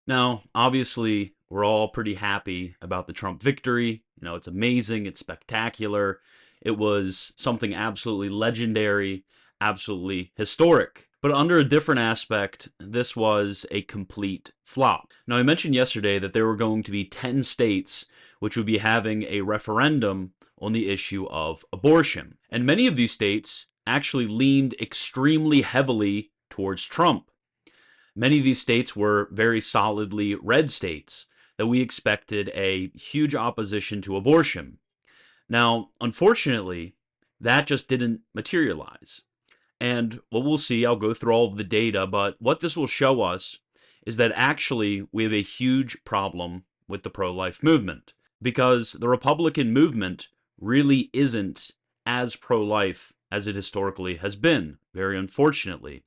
Now, obviously, we're all pretty happy about the Trump victory. It's amazing, it's spectacular. It was something absolutely legendary, absolutely historic. But under a different aspect, this was a complete flop. Now, I mentioned yesterday that there were going to be 10 states which would be having a referendum on the issue of abortion. And many of these states actually leaned extremely heavily towards Trump. Many of these states were very solidly red states that we expected a huge opposition to abortion. Now, unfortunately, that just didn't materialize. And what we'll see, I'll go through all of the data, but what this will show us is that actually we have a huge problem with the pro life movement because the Republican movement really isn't as pro life as it historically has been, very unfortunately.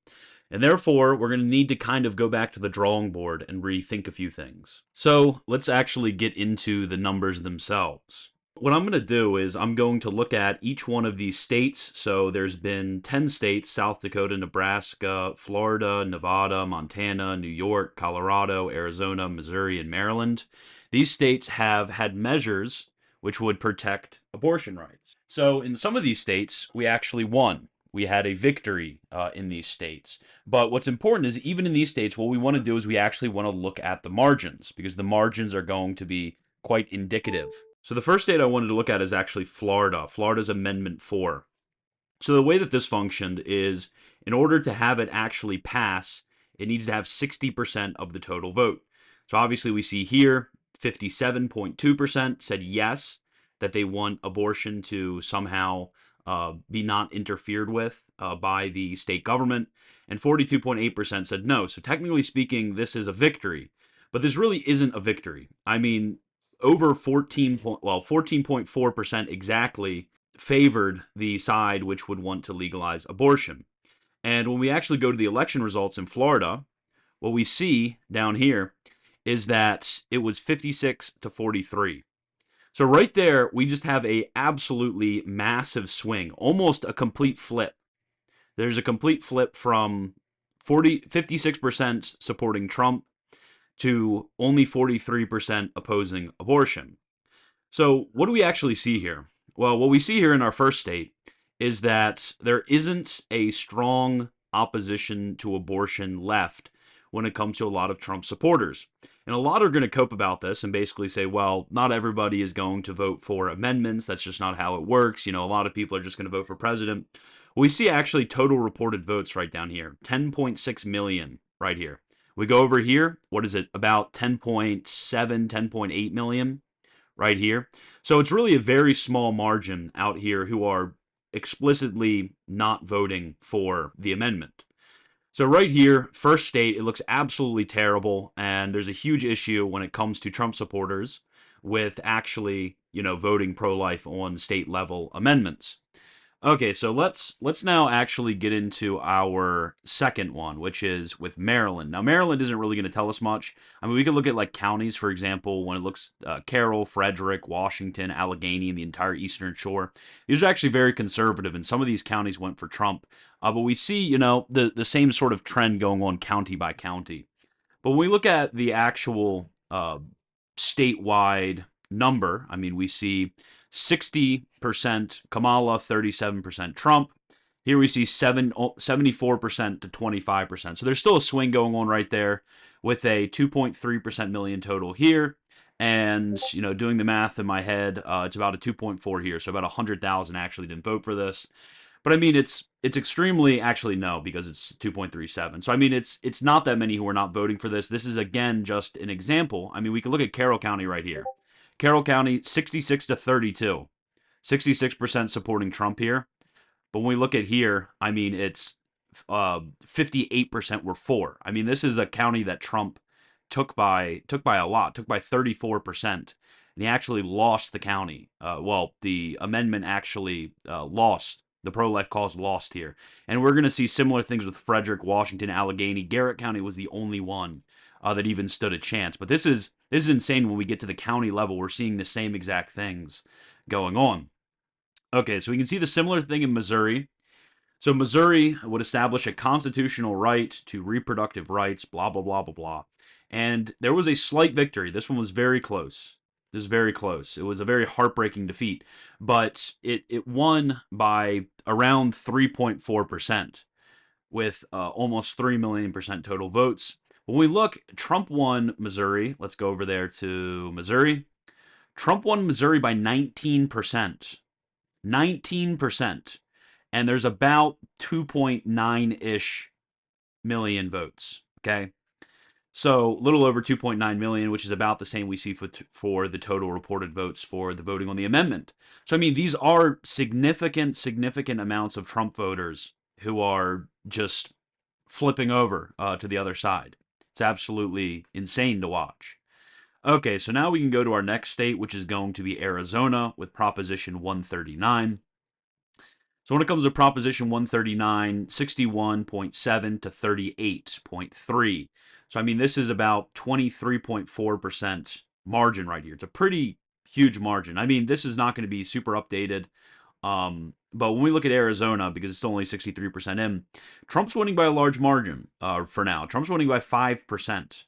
And therefore, we're going to need to kind of go back to the drawing board and rethink a few things. So let's actually get into the numbers themselves. What I'm going to do is I'm going to look at each one of these states. So there's been 10 states: South Dakota, Nebraska, Florida, Nevada, Montana, New York, Colorado, Arizona, Missouri, and Maryland. These states have had measures which would protect abortion rights. So in some of these states, we actually won. We had a victory in these states. But what's important is even in these states, what we want to do is we actually want to look at the margins because the margins are going to be quite indicative. So the first state I wanted to look at is actually Florida. Florida's Amendment 4. So the way that this functioned is in order to have it actually pass, it needs to have 60% of the total vote. So obviously we see here 57.2% said yes, that they want abortion to somehow be not interfered with by the state government, and 42.8% said no. So technically speaking, this is a victory, but this really isn't a victory. I mean, over 14.4% exactly favored the side which would want to legalize abortion. And when we actually go to the election results in Florida, what we see down here is that it was 56 to 43. So right there, we just have a absolutely massive swing, almost a complete flip. There's a complete flip from 56% supporting Trump to only 43% opposing abortion. So what do we actually see here? Well, what we see here in our first state is that there isn't a strong opposition to abortion left when it comes to a lot of Trump supporters. And a lot are going to cope about this and basically say, well, not everybody is going to vote for amendments. That's just not how it works. A lot of people are just going to vote for president. We see actually total reported votes right down here, 10.6 million right here. We go over here, what is it, about 10.7, 10.8 million right here. So it's really a very small margin out here who are explicitly not voting for the amendment. So right here, first state, it looks absolutely terrible, and there's a huge issue when it comes to Trump supporters with actually, voting pro-life on state level amendments. Okay, so let's now actually get into our second one, which is with Maryland. Now, Maryland isn't really going to tell us much. I mean, we could look at like counties, for example, when it looks Carroll, Frederick, Washington, Allegheny, and the entire Eastern Shore. These are actually very conservative, and some of these counties went for Trump. But we see, the same sort of trend going on county by county. But when we look at the actual statewide number, I mean, we see 60% Kamala, 37% Trump. Here we see 74% to 25%. So there's still a swing going on right there with a 2.3% million total here. And, doing the math in my head, it's about a 2.4 here. So about 100,000 actually didn't vote for this. But I mean, it's extremely, actually no, because it's 2.37. So I mean, it's not that many who are not voting for this. This is again just an example. I mean, we can look at Carroll County right here. Carroll County, 66 to 32, 66% supporting Trump here. But when we look at here, I mean, it's 58% were for. I mean, this is a county that Trump took by a lot, took by 34%. And he actually lost the county. The amendment actually lost. The pro-life cause lost here. And we're going to see similar things with Frederick, Washington, Allegheny. Garrett County was the only one that even stood a chance. But this is insane when we get to the county level. We're seeing the same exact things going on. Okay, so we can see the similar thing in Missouri. So Missouri would establish a constitutional right to reproductive rights, blah, blah, blah, blah, blah. And there was a slight victory. This one was very close. This was very close. It was a very heartbreaking defeat, but it won by around 3.4% with almost 3 million percent total votes. When we look, Trump won Missouri. Let's go over there to Missouri. Trump won Missouri by 19%. 19%. And there's about 2.9 ish million votes. Okay. So a little over 2.9 million, which is about the same we see for the total reported votes for the voting on the amendment. So, I mean, these are significant, significant amounts of Trump voters who are just flipping over to the other side. It's absolutely insane to watch. Okay, so now we can go to our next state, which is going to be Arizona with Proposition 139. So when it comes to Proposition 139, 61.7 to 38.3. So, I mean, this is about 23.4% margin right here. It's a pretty huge margin. I mean, this is not going to be super updated. But when we look at Arizona, because it's still only 63% in, Trump's winning by a large margin for now. Trump's winning by 5%.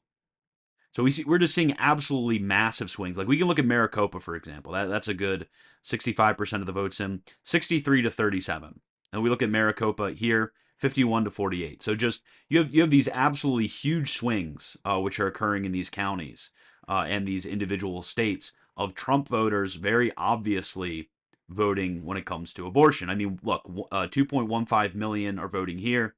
So we're just seeing absolutely massive swings. Like we can look at Maricopa, for example. That's a good 65% of the votes in, 63 to 37. And we look at Maricopa here, 51 to 48. So just you have these absolutely huge swings which are occurring in these counties and these individual states of Trump voters very obviously voting when it comes to abortion. I mean, look, 2.15 million are voting here,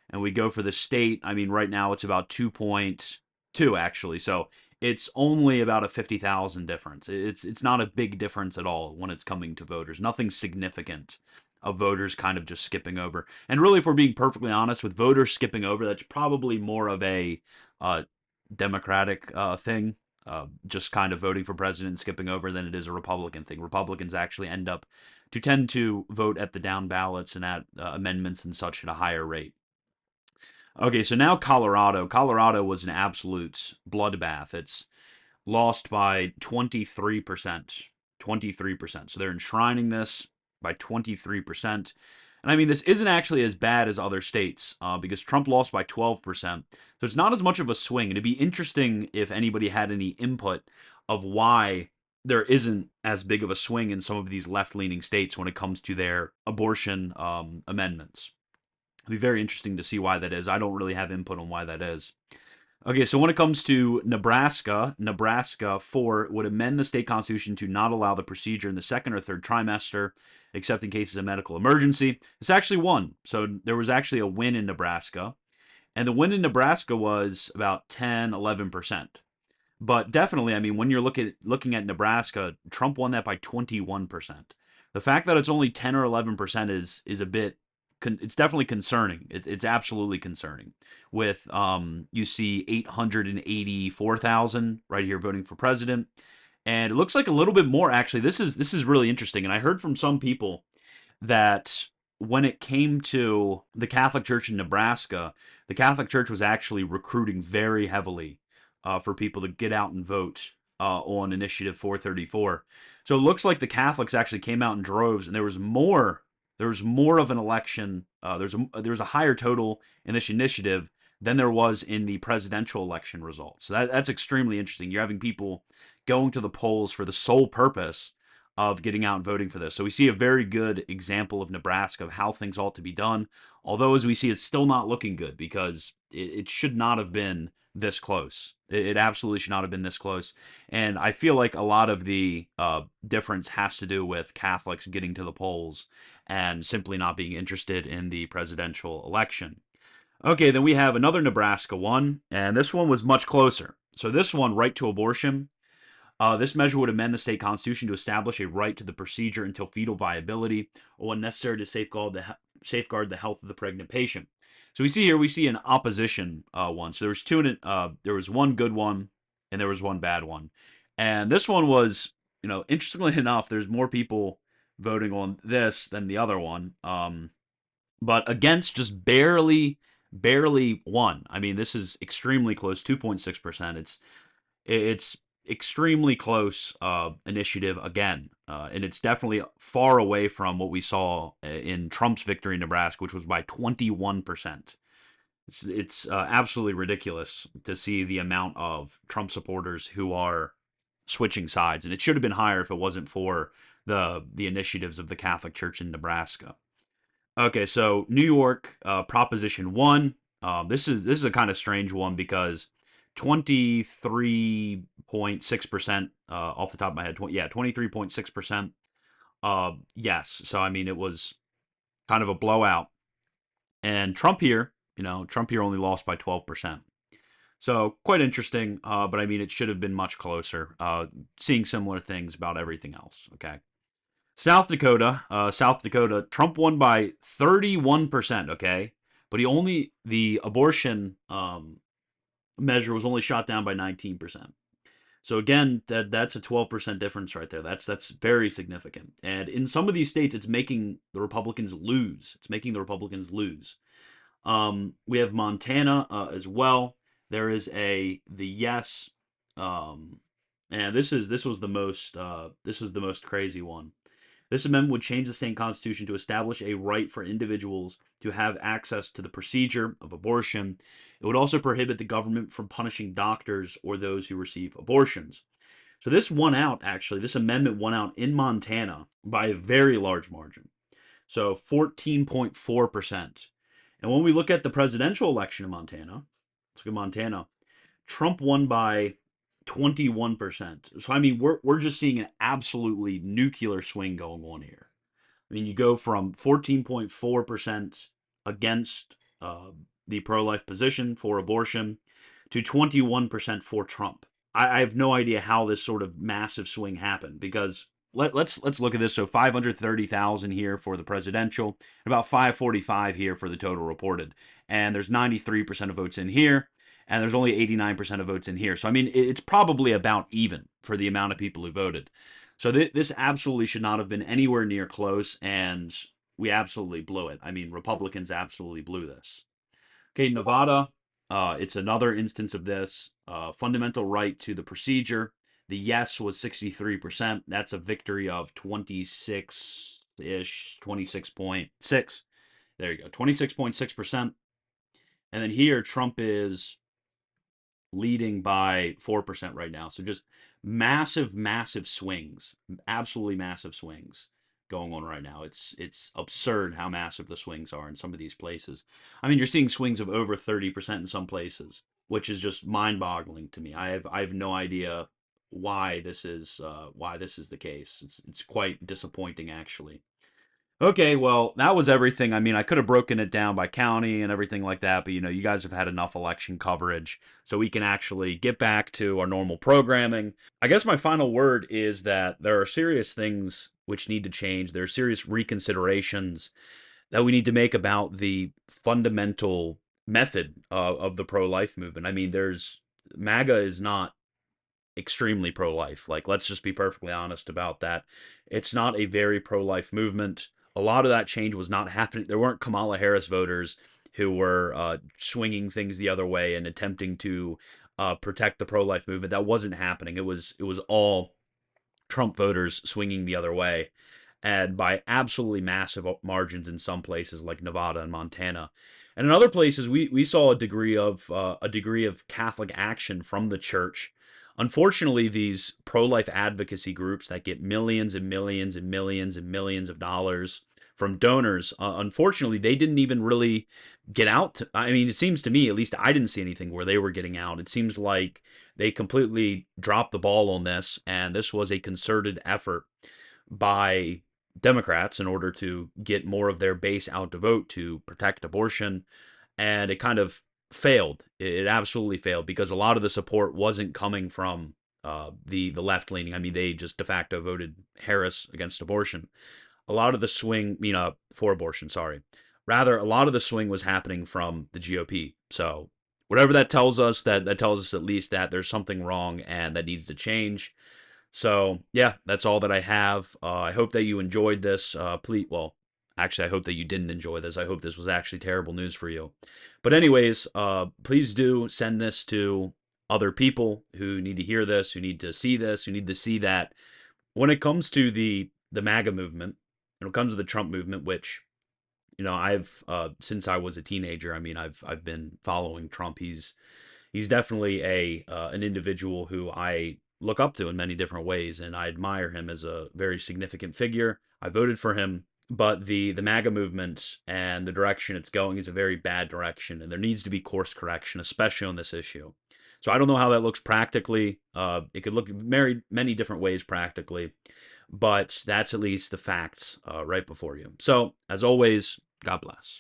and we go for the state. I mean, right now it's about 2.2 actually. So it's only about a 50,000 difference. It's not a big difference at all when it's coming to voters. Nothing significant of voters kind of just skipping over. And really, if we're being perfectly honest, with voters skipping over, that's probably more of a Democratic thing. Just kind of voting for president and skipping over than it is a Republican thing. Republicans actually tend to vote at the down ballots and at amendments and such at a higher rate. Okay, so now Colorado. Colorado was an absolute bloodbath. It's lost by 23%. 23%. So they're enshrining this by 23%. And I mean, this isn't actually as bad as other states because Trump lost by 12%. So it's not as much of a swing. And it'd be interesting if anybody had any input of why there isn't as big of a swing in some of these left-leaning states when it comes to their abortion amendments. It'd be very interesting to see why that is. I don't really have input on why that is. Okay, so when it comes to Nebraska, Nebraska 4 would amend the state constitution to not allow the procedure in the second or third trimester, except in cases of medical emergency. It's actually won. So there was actually a win in Nebraska. And the win in Nebraska was about 10, 11%. But definitely, I mean, when you're looking at Nebraska, Trump won that by 21%. The fact that it's only 10 or 11% is a bit it's definitely concerning. It's absolutely concerning. With you see 884,000 right here voting for president, and it looks like a little bit more actually. This is really interesting, and I heard from some people that when it came to the Catholic Church in Nebraska, the Catholic Church was actually recruiting very heavily for people to get out and vote on Initiative 434. So it looks like the Catholics actually came out in droves, and there was more of an election. There was a higher total in this initiative than there was in the presidential election results. So that's extremely interesting. You're having people going to the polls for the sole purpose of getting out and voting for this. So we see a very good example of Nebraska of how things ought to be done. Although, as we see, it's still not looking good because it should not have been this close. It absolutely should not have been this close. And I feel like a lot of the difference has to do with Catholics getting to the polls and simply not being interested in the presidential election. Okay, then we have another Nebraska one, and this one was much closer. So this one, right to abortion. This measure would amend the state constitution to establish a right to the procedure until fetal viability or when necessary to safeguard the health of the pregnant patient. So we see an opposition one. So there was there was one good one and there was one bad one. And this one was, interestingly enough, there's more people voting on this than the other one. But against just barely won. I mean, this is extremely close, 2.6%. It's extremely close initiative again. And it's definitely far away from what we saw in Trump's victory in Nebraska, which was by 21%. It's absolutely ridiculous to see the amount of Trump supporters who are switching sides, and it should have been higher if it wasn't for the initiatives of the Catholic Church in Nebraska. Okay, so New York, Proposition One. This is a kind of strange one because 23.6%, off the top of my head, 23.6%. Yes, so I mean it was kind of a blowout, and Trump here only lost by 12%. So quite interesting, but I mean it should have been much closer. Seeing similar things about everything else. Okay. South Dakota, Trump won by 31%, okay? But the abortion measure was only shot down by 19%. So again, that's a 12% difference right there. That's very significant. And in some of these states, it's making the Republicans lose. It's making the Republicans lose. We have Montana as well. There is the yes, um, and this was the most crazy one. This amendment would change the state constitution to establish a right for individuals to have access to the procedure of abortion. It would also prohibit the government from punishing doctors or those who receive abortions. So this won out, actually. This amendment won out in Montana by a very large margin. So 14.4%. And when we look at the presidential election in Montana, let's look at Montana. Trump won by 21%. So I mean, we're just seeing an absolutely nuclear swing going on here. I mean, you go from 14.4% against the pro-life position for abortion to 21% for Trump. I have no idea how this sort of massive swing happened because let's look at this. So 530,000 here for the presidential, about 545 here for the total reported, and there's 93% of votes in here, and there's only 89% of votes in here. So I mean, it's probably about even for the amount of people who voted. So this absolutely should not have been anywhere near close, and we absolutely blew it. I mean, Republicans absolutely blew this. Okay, Nevada, it's another instance of this. Fundamental right to the procedure. The yes was 63%. That's a victory of 26 ish, 26.6. There you go, 26.6%. And then here, Trump is leading by 4% right now. So just massive, massive swings, absolutely massive swings going on right now. It's absurd how massive the swings are in some of these places. I mean, you're seeing swings of over 30% in some places, which is just mind-boggling to me. I have no idea why this is the case. It's quite disappointing actually. Okay, well, that was everything. I mean, I could have broken it down by county and everything like that, but you guys have had enough election coverage, so we can actually get back to our normal programming. I guess my final word is that there are serious things which need to change. There are serious reconsiderations that we need to make about the fundamental method of the pro-life movement. I mean, there's MAGA is not extremely pro-life. Like, let's just be perfectly honest about that. It's not a very pro-life movement. A lot of that change was not happening. There weren't Kamala Harris voters who were swinging things the other way and attempting to protect the pro-life movement. That wasn't happening. It was all Trump voters swinging the other way, and by absolutely massive margins in some places like Nevada and Montana. And in other places, we saw a degree of Catholic action from the church. Unfortunately, these pro-life advocacy groups that get millions and millions and millions and millions of dollars from donors, unfortunately, they didn't even really get out. I mean, it seems to me, at least I didn't see anything where they were getting out. It seems like they completely dropped the ball on this, and this was a concerted effort by Democrats in order to get more of their base out to vote to protect abortion, and it kind of failed. It absolutely failed because a lot of the support wasn't coming from the left leaning. I mean, they just de facto voted Harris against abortion. A lot of the swing, for abortion, sorry. Rather, a lot of the swing was happening from the GOP. So whatever that tells us, that tells us at least that there's something wrong and that needs to change. So yeah, that's all that I have. I hope that you enjoyed this. Actually, I hope that you didn't enjoy this. I hope this was actually terrible news for you. But anyways, please do send this to other people who need to hear this, who need to see this, who need to see that when it comes to the MAGA movement, when it comes to the Trump movement, which I've since I was a teenager, I mean, I've been following Trump. He's definitely a an individual who I look up to in many different ways, and I admire him as a very significant figure. I voted for him, but the MAGA movement and the direction it's going is a very bad direction, and there needs to be course correction, especially on this issue. So I don't know how that looks practically. It could look many different ways practically, but that's at least the facts right before you. So as always, God bless.